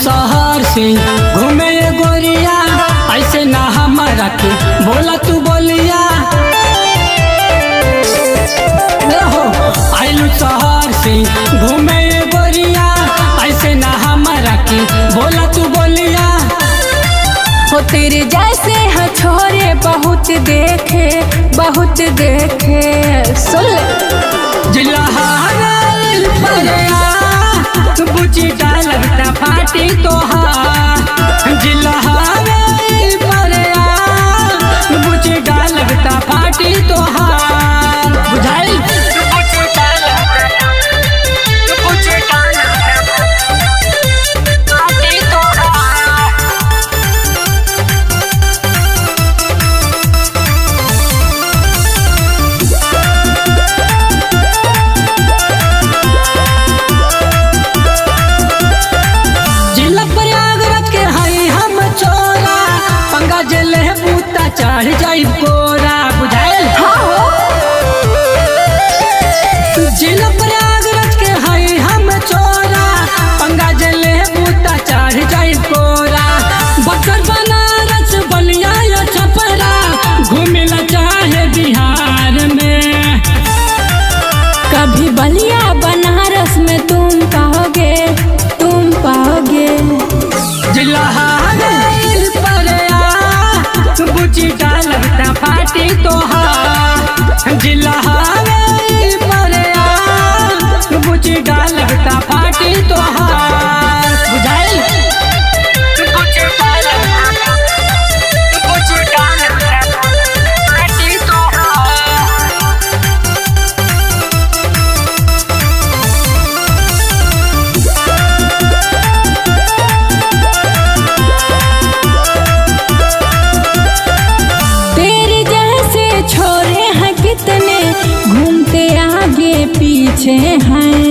शहर से घूमे गोरिया, ऐसे ना हमारा के बोला तू बोलिया। आइलू शहर से घूमे गोरिया, ऐसे ना हमारा के बोला तू बोलिया। हो तेरे जैसे है छोरे बहुत देखे सुन जिला बुची डालता फाटी तोहार, जिला बुची डालता फाटी तोहार, बुझाई चढ़ जाई कोरा, बुझाइल जिला प्रयागराज के हई हम चोरा, पंगा जले बूता चढ़ जाई कोरा। बक्सर बनारस बलिया या छपरा, घूमेला चाहे बिहार में। कभी बलिया बनारस में तुम पाओगे जिला बुची डालता फाटी तोहार, जिला बुची डालता फाटी तोहार, बुझाइल घूमते आगे पीछे हैं।